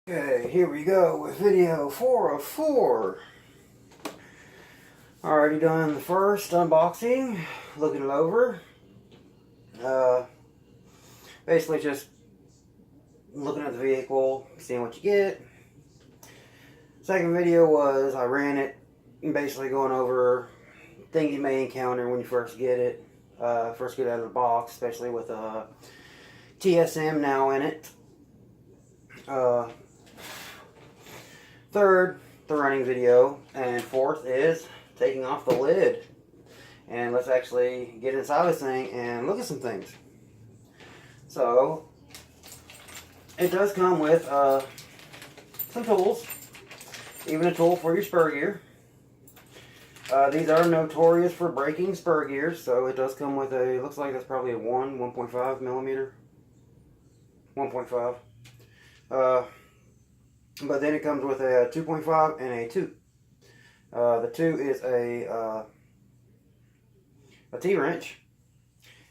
Okay, here we go with video 4 of 4. Already done the first unboxing, looking it over. Basically just looking at the vehicle, seeing what you get. Second video was I ran it, basically going over things you may encounter when you first get it. First get it out of the box, especially with a TSM now in it. Third, the running video, and fourth is taking off the lid. And let's actually get inside this thing and look at some things. So, it does come with some tools, even a tool for your spur gear. These are notorious for breaking spur gears, so it does come with a, looks like that's probably a 1.5 millimeter. 1.5. But then it comes with a 2.5 and a 2. The 2 is a T-wrench,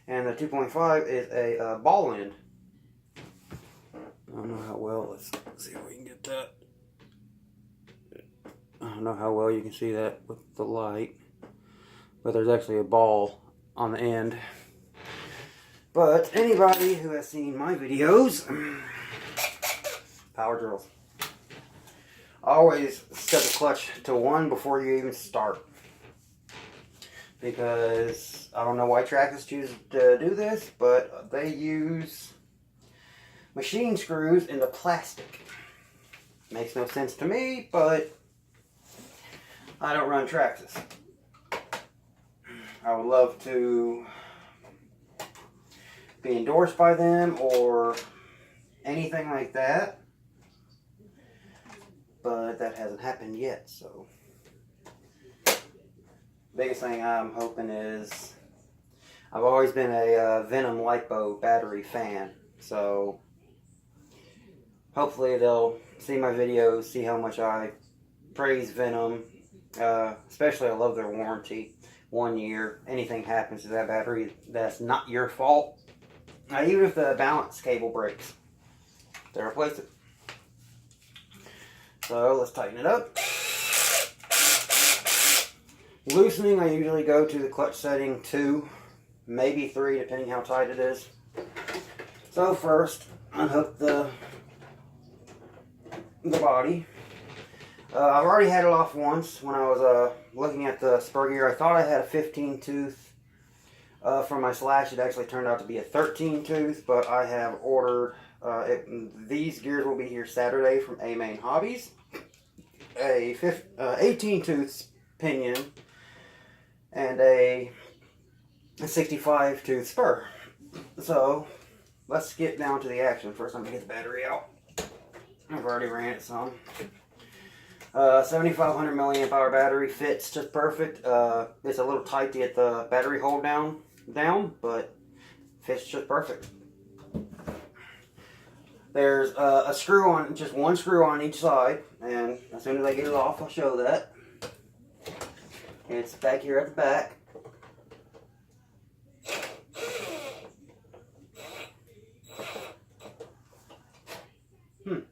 and the 2.5 is a ball end. I don't know how well, let's see if we can get that. I don't know how well you can see that with the light, but there's actually a ball on the end. But anybody who has seen my videos, power drills. Always set the clutch to 1 before you even start. Because I don't know why Traxxas choose to do this, but they use machine screws into plastic. Makes no sense to me, but I don't run Traxxas. I would love to be endorsed by them or anything like that, but that hasn't happened yet. So biggest thing I'm hoping is, I've always been a Venom LiPo battery fan, so hopefully they'll see my videos, see how much I praise Venom. Especially I love their warranty, 1 year. Anything happens to that battery, that's not your fault. Even if the balance cable breaks, they replace it. So let's tighten it up. Loosening, I usually go to the clutch setting 2, maybe 3, depending how tight it is. So first, unhook the body. I've already had it off once when I was looking at the spur gear. I thought I had a 15 tooth for my slash. It actually turned out to be a 13 tooth, but I have ordered, these gears will be here Saturday from A Main Hobbies. A 18 tooth pinion and a 65 tooth spur. So let's get down to the action. First I'm going to get the battery out. I've already ran it some. 7500 milliamp hour battery, fits just perfect. It's a little tight to get the battery hold down, but fits just perfect. There's a screw on, just one screw on each side, and as soon as I get it off, I'll show that. It's back here at the back. You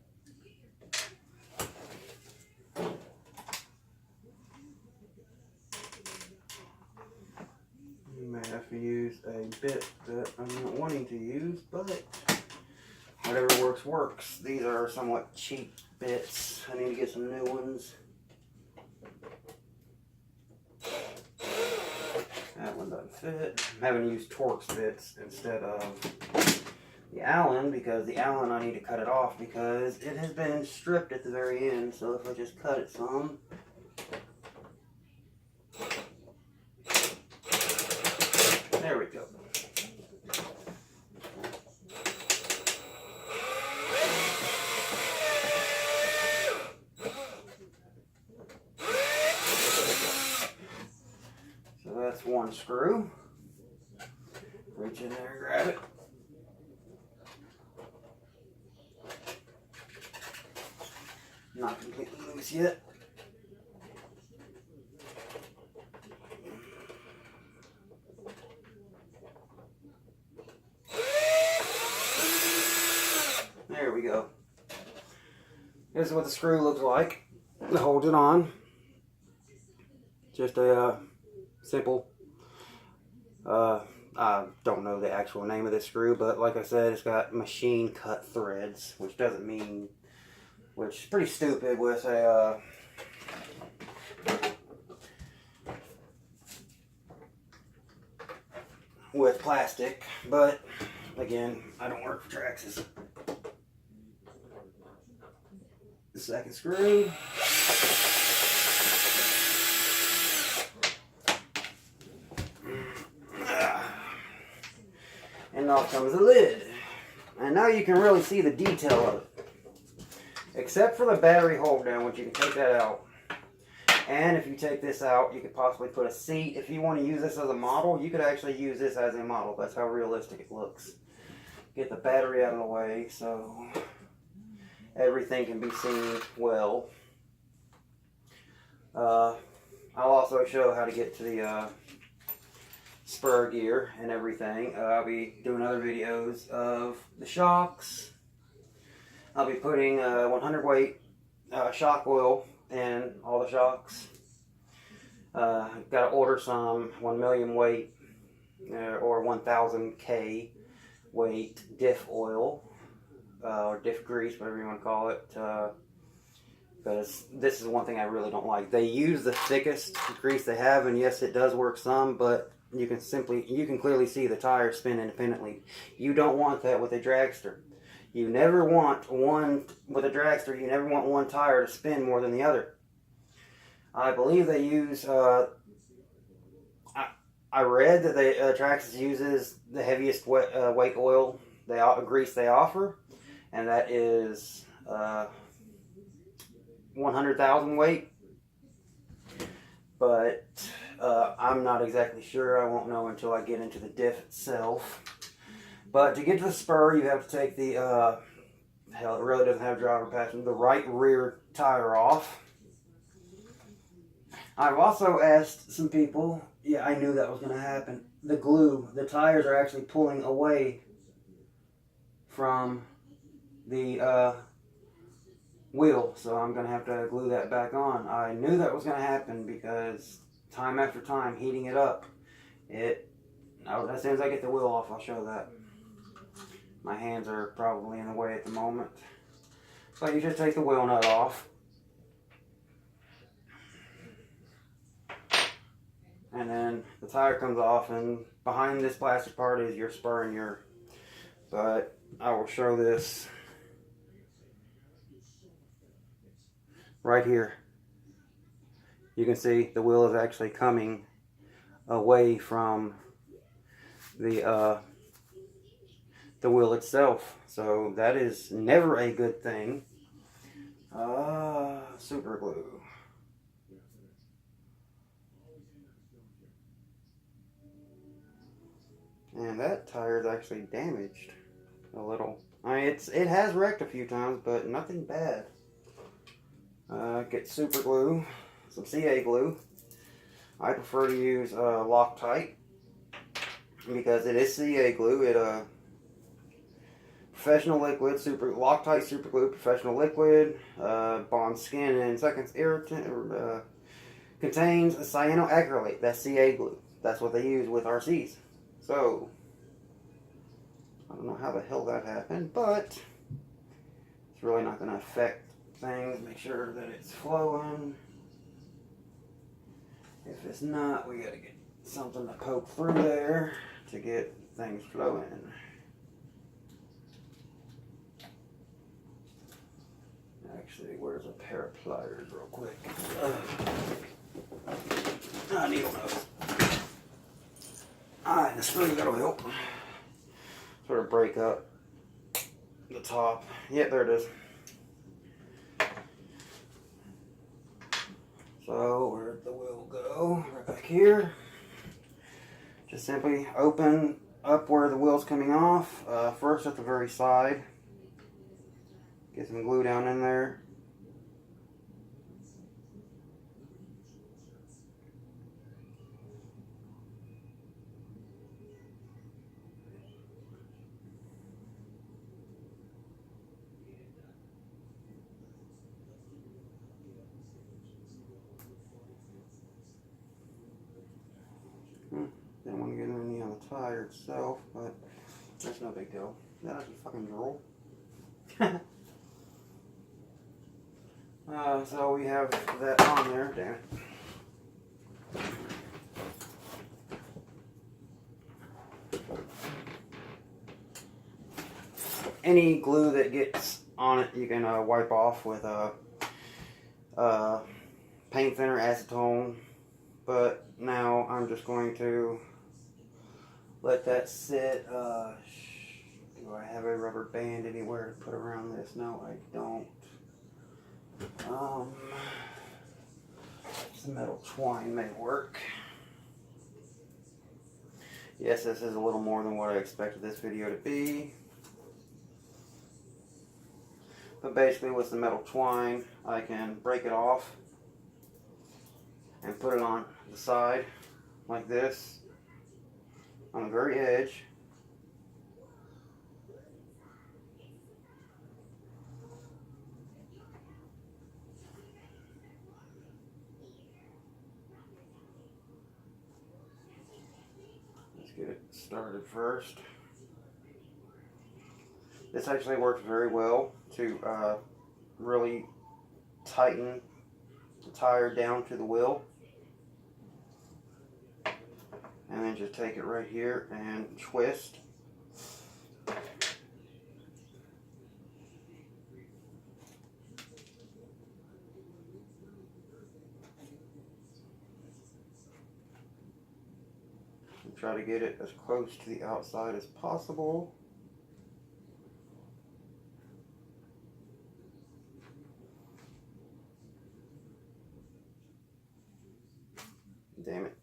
may have to use a bit that I'm not wanting to use, but whatever works. These are somewhat cheap bits. I need to get some new ones. That one doesn't fit. I'm having to use Torx bits instead of the Allen, because the Allen I need to cut it off because it has been stripped at the very end. So if I just cut it some. There we go. So that's one screw. Reach in there and grab it. Not completely loose yet. There we go. This is what the screw looks like. It holds it on. Just a simple, I don't know the actual name of this screw, but like I said, it's got machine cut threads, which doesn't mean, which is pretty stupid with a, with plastic, but again, I don't work for Traxxas. The second screw. And off comes the lid. And now you can really see the detail of it. Except for the battery hold down, which you can take that out. And if you take this out, you could possibly put a seat. If you want to use this as a model, you could actually use this as a model. That's how realistic it looks. Get the battery out of the way so everything can be seen well. I'll also show how to get to the spur gear and everything. I'll be doing other videos of the shocks. I'll be putting 100 weight shock oil in all the shocks. Got to order some 1 million weight or 1000 K weight diff oil or diff grease, whatever you want to call it. Because this is one thing I really don't like. They use the thickest grease they have, and yes, it does work some, but you can clearly see the tires spin independently. You don't want that with a dragster. You never want with a dragster, you never want one tire to spin more than the other. I believe they use, I read that Traxxas uses the heaviest weight oil, grease they offer, and that is 100,000 weight. But I'm not exactly sure. I won't know until I get into the diff itself. But to get to the spur, you have to take the, hell, it really doesn't have driver passenger, the right rear tire off. I've also asked some people, yeah, I knew that was going to happen. The glue, the tires are actually pulling away from the wheel, so I'm going to have to glue that back on. I knew that was going to happen because time after time, heating it up, as soon as I get the wheel off, I'll show that. My hands are probably in the way at the moment. So you just take the wheel nut off. And then the tire comes off, and behind this plastic part is your spur and your, but I will show this right here. You can see the wheel is actually coming away from the wheel itself. So that is never a good thing. Super glue. And that tire is actually damaged a little. I mean, it has wrecked a few times, but nothing bad. Get super glue, some CA glue. I prefer to use Loctite because it is CA glue. It professional liquid, Loctite super glue, professional liquid, bonds skin in seconds, irritant, contains cyanoacrylate. That's CA glue. That's what they use with RCs. So, I don't know how the hell that happened, but it's really not going to affect things. Make sure that it's flowing. If it's not, we got to get something to poke through there to get things flowing. Actually, where's a pair of pliers real quick? Needle nose. Alright, the screw that'll help. Sort of break up the top. Yep, there it is. So, where'd the wheel go? Right back here. Just simply open up where the wheel's coming off. First at the very side. Get some glue down in there. tire itself, but that's no big deal. That is a fucking drool. So we have that on there. Damn it. Any glue that gets on it, you can wipe off with paint thinner, acetone. But now I'm just going to let that sit. Do I have a rubber band anywhere to put around this? No, I don't. Some metal twine may work. Yes, this is a little more than what I expected this video to be. But basically with the metal twine, I can break it off and put it on the side like this, on the very edge. Let's get it started first. This actually works very well to really tighten the tire down to the wheel. And then just take it right here and twist. And try to get it as close to the outside as possible. Damn it.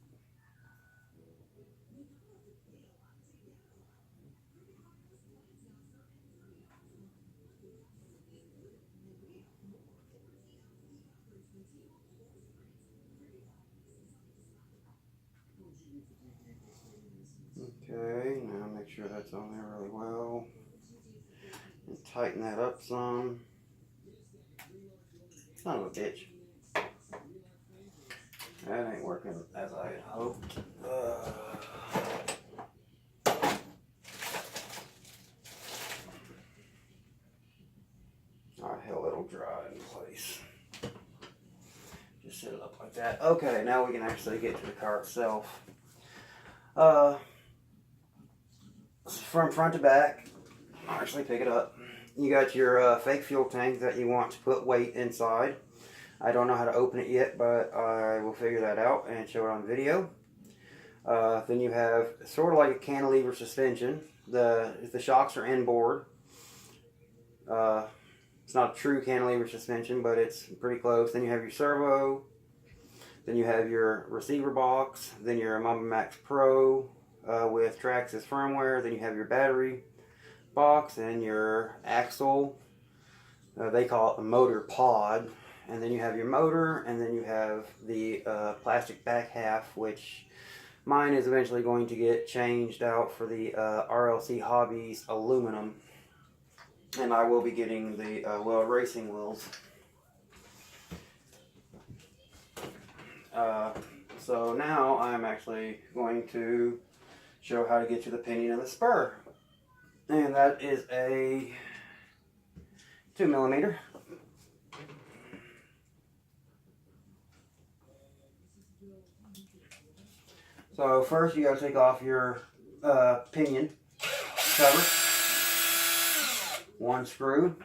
Okay, now make sure that's on there really well. And tighten that up some. Son of a bitch. That ain't working as I had hoped. Alright, hell, it'll dry in place. Just set it up like that. Okay, now we can actually get to the car itself. From front to back, I'll actually pick it up. You got your fake fuel tank that you want to put weight inside. I don't know how to open it yet, but I will figure that out and show it on video. Then you have sort of like a cantilever suspension. The shocks are inboard. It's not a true cantilever suspension, but it's pretty close. Then you have your servo. Then you have your receiver box. Then your Mamba Max Pro with Traxxas firmware. Then you have your battery box and your axle. They call it a motor pod. And then you have your motor, and then you have the plastic back half, which mine is eventually going to get changed out for the RLC Hobbies aluminum. And I will be getting the racing wheels. So now I'm actually going to show how to get to the pinion and the spur. And that is a 2mm. So first you got to take off your pinion cover. One screw.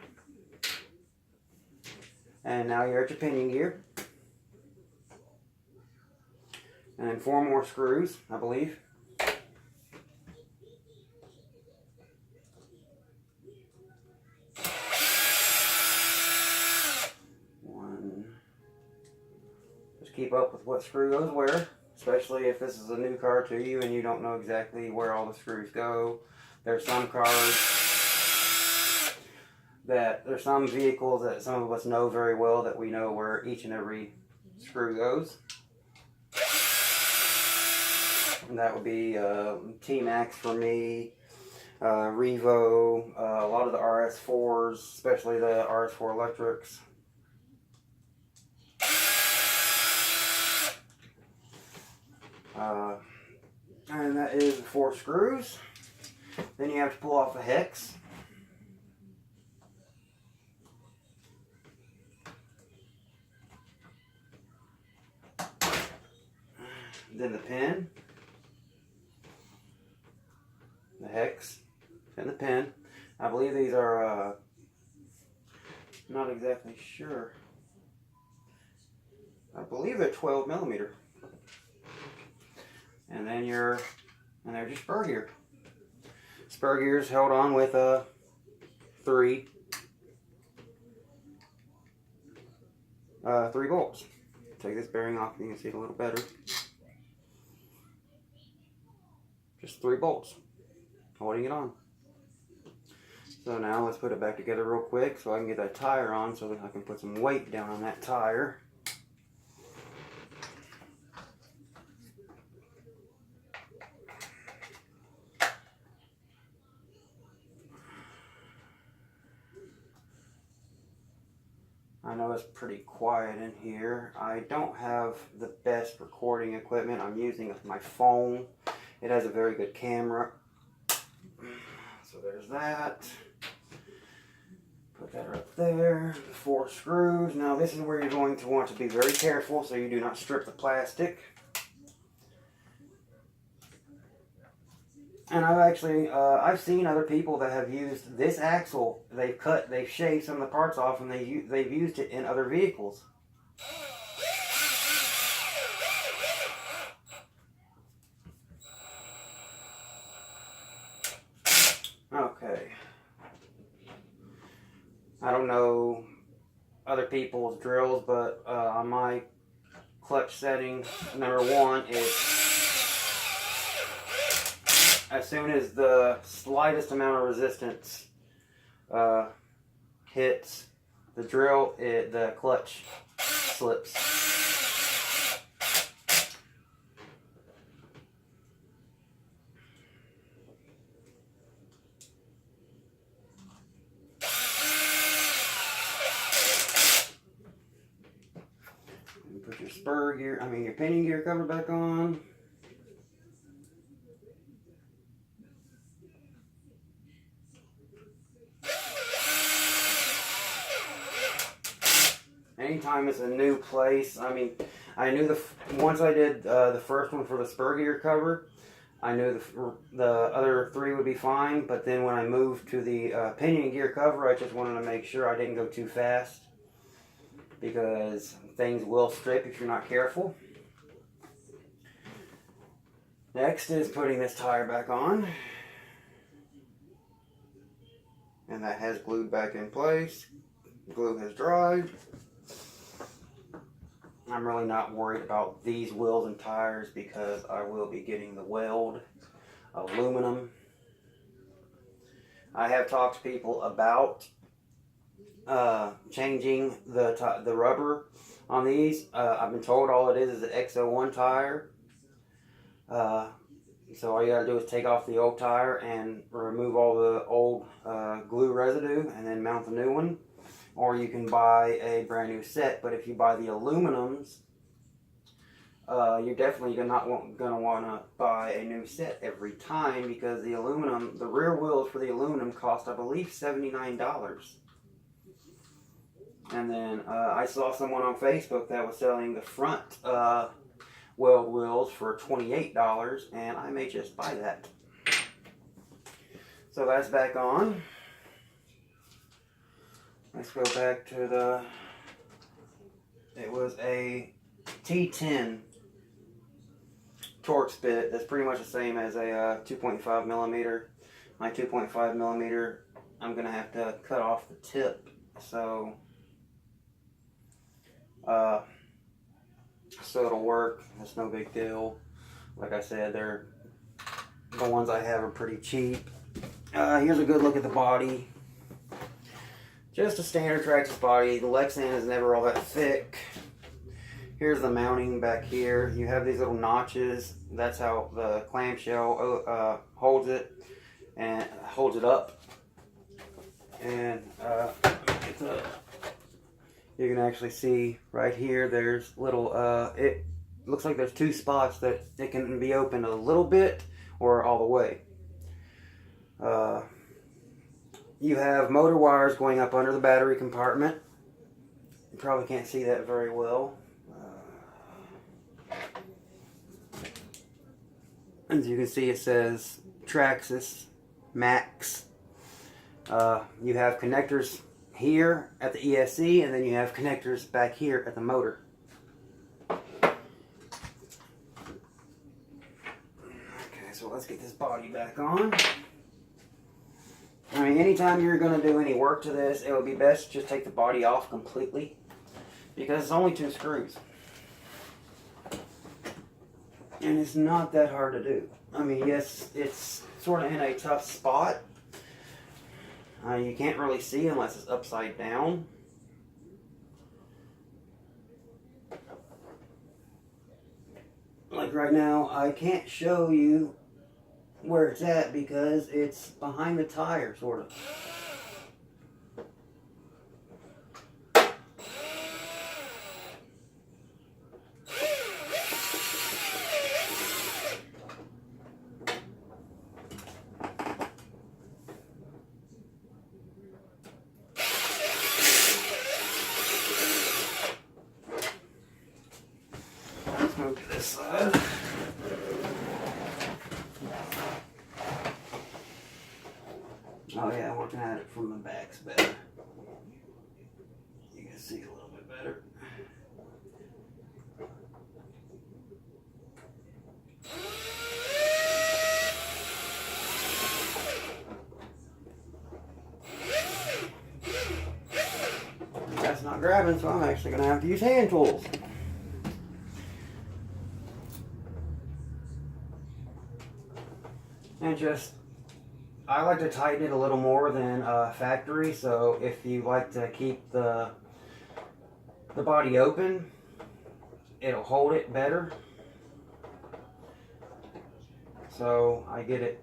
And now you're at your pinion gear. And then 4 more screws, I believe. One. Just keep up with what screw goes where. Especially if this is a new car to you and you don't know exactly where all the screws go. There's some some vehicles that some of us know very well that we know where each and every screw goes. And that would be T-Max for me, Revo, a lot of the RS4s, especially the RS4 electrics. And that is the 4 screws. Then you have to pull off the hex. Then the pin. The hex. And the pin. I believe these are, not exactly sure. I believe they're 12 millimeter. And then there's your spur gear. Spur gear is held on with 3 bolts. Take this bearing off, you can see it a little better. Just 3 bolts holding it on. So now let's put it back together real quick so I can get that tire on so that I can put some weight down on that tire. I know it's pretty quiet in here. I don't have the best recording equipment. I'm using my phone. It has a very good camera. So there's that. Put that right there. 4 screws. Now this is where you're going to want to be very careful so you do not strip the plastic. And I've seen other people that have used this axle. They've shaved some of the parts off, and they've used it in other vehicles. Okay. I don't know other people's drills, but on my clutch setting, number 1 is as soon as the slightest amount of resistance hits the drill, the clutch slips. And put your your pinion gear cover back on. Anytime it's a new place, I knew once I did the first one for the spur gear cover, I knew the other 3 would be fine, but then when I moved to the pinion gear cover, I just wanted to make sure I didn't go too fast, because things will strip if you're not careful. Next is putting this tire back on, and that has glued back in place. Glue has dried. I'm really not worried about these wheels and tires because I will be getting the weld aluminum. I have talked to people about changing the rubber on these. I've been told all it is an X01 tire. So all you gotta do is take off the old tire and remove all the old glue residue and then mount the new one. Or you can buy a brand new set, but if you buy the aluminums, you're definitely not gonna want to buy a new set every time, because the rear wheels for the aluminum cost, I believe, $79. And then I saw someone on Facebook that was selling the front weld wheels for $28, and I may just buy that. So that's back on. Let's go back to it was a T10 Torx bit. That's pretty much the same as a 2.5 millimeter. My 2.5 millimeter, I'm going to have to cut off the tip. So it'll work. It's no big deal. Like I said, the ones I have are pretty cheap. Here's a good look at the body. Just a standard Traxxas body. The Lexan is never all that thick. Here's the mounting back here. You have these little notches. That's how the clamshell holds it and holds it up. And you can actually see right here. There's little. looks like there's two spots that it can be opened a little bit or all the way. You have motor wires going up under the battery compartment. You probably can't see that very well. As you can see, it says Traxxas Max. You have connectors here at the ESC, and then you have connectors back here at the motor. Okay, so let's get this body back on. I mean, anytime you're going to do any work to this, it would be best to just take the body off completely, because it's only 2 screws. And it's not that hard to do. I mean, yes, it's sort of in a tough spot. You can't really see unless it's upside down. Like right now, I can't show you where it's at because it's behind the tire, sort of. Let's move to this side. Oh yeah, I'm looking at it from the back's better. You can see a little bit better. That's not grabbing, so I'm actually going to have to use hand tools. And I like to tighten it a little more than factory, so if you like to keep the body open, it'll hold it better. So I get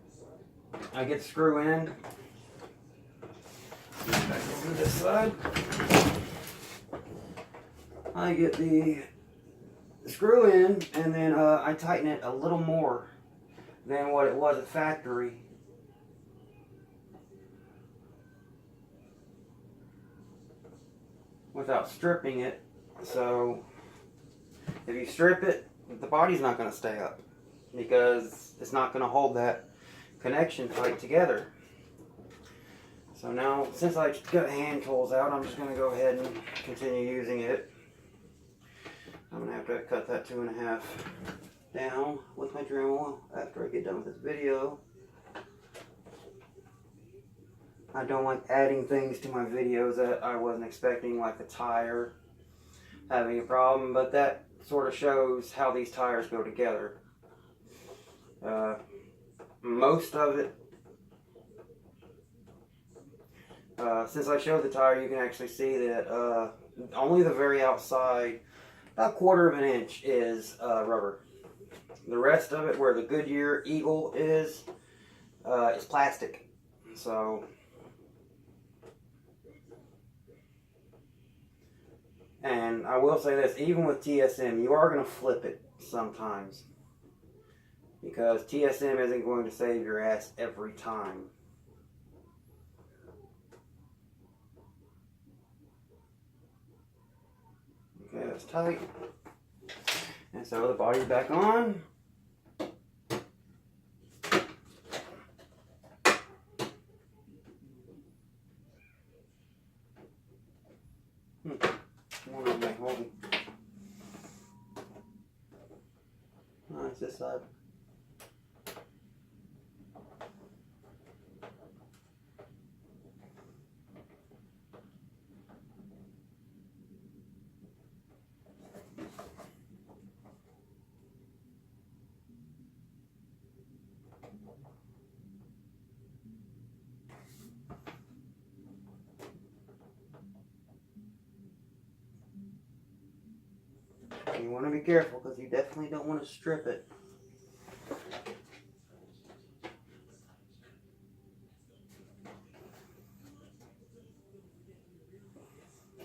the screw in. Back over to this side. I get the screw in, and then I tighten it a little more than what it was at factory. Without stripping it. So if you strip it, the body's not going to stay up because it's not going to hold that connection tight together. So now, since I got hand tools out, I'm just going to go ahead and continue using it. I'm going to have to cut that 2.5 down with my Dremel after I get done with this video. I don't like adding things to my videos that I wasn't expecting, like the tire having a problem, but that sort of shows how these tires go together. Most of it, since I showed the tire, you can actually see that only the very outside, about 1/4 inch is rubber. The rest of it, where the Goodyear Eagle is plastic. So, and I will say this, even with TSM, you are going to flip it sometimes. Because TSM isn't going to save your ass every time. Okay, that's tight. And so the body's back on. One on my home. Oh, it's this side. You want to be careful because you definitely don't want to strip it.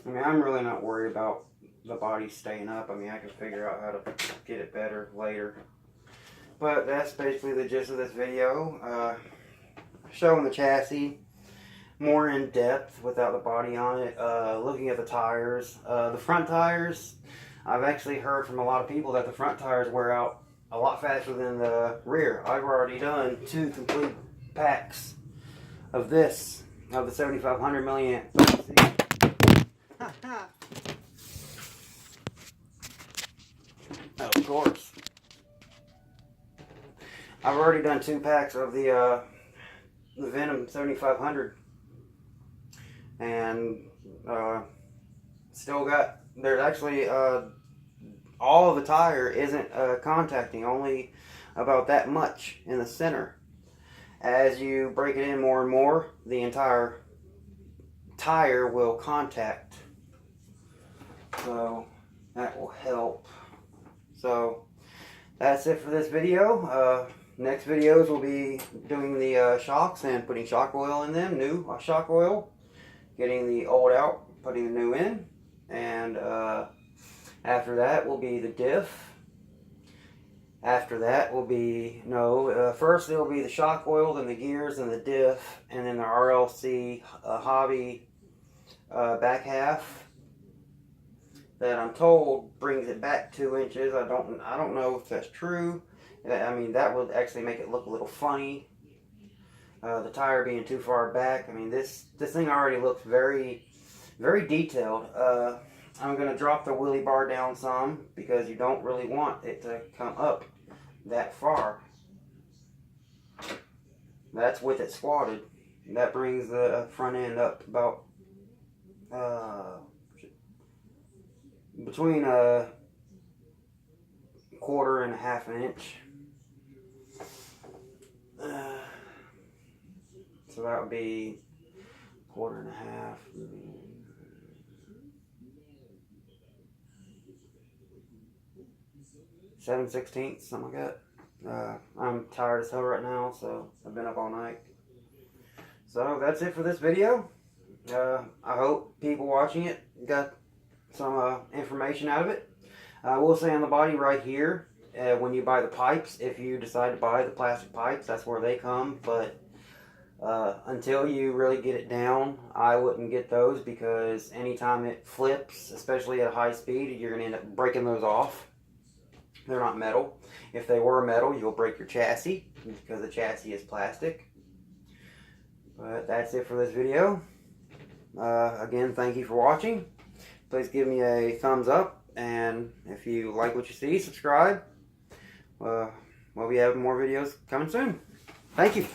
I mean, I'm really not worried about the body's staying up. I mean, I can figure out how to get it better later. But that's basically the gist of this video. Showing the chassis more in depth without the body on it. Looking at the tires. The front tires, I've actually heard from a lot of people that the front tires wear out a lot faster than the rear. I've already done 2 complete packs of this, of the 7500 milliamp. Of course. I've already done 2 packs of the Venom 7500, and still got, there's actually all of the tire isn't contacting, only about that much in the center. As you break it in more and more, the entire tire will contact, so that will help. So that's it for this video. Next videos will be doing the shocks and putting shock oil in them, new shock oil, getting the old out, putting the new in, and after that will be the diff. After that will be, first it will be the shock oil, then the gears, and the diff, and then the RLC hobby back half that I'm told brings it back 2 inches. I don't know if that's true. I mean, that would actually make it look a little funny. The tire being too far back. I mean, this thing already looks very, very detailed. I'm going to drop the wheelie bar down some because you don't really want it to come up that far. That's with it squatted. That brings the front end up about between a 1/4 and a 1/2 inch. So that would be 1/4 and a 1/2. 7/16, something like that. I'm tired as hell right now, so I've been up all night. So that's it for this video. I hope people watching it got some information out of it. I will say on the body right here, when you buy the pipes, if you decide to buy the plastic pipes, that's where they come. But until you really get it down, I wouldn't get those, because anytime it flips, especially at high speed, you're going to end up breaking those off. They're not metal. If they were metal, you'll break your chassis, because the chassis is plastic. But that's it for this video. Again, thank you for watching. Please give me a thumbs up, and if you like what you see, subscribe. We'll be having more videos coming soon. Thank you.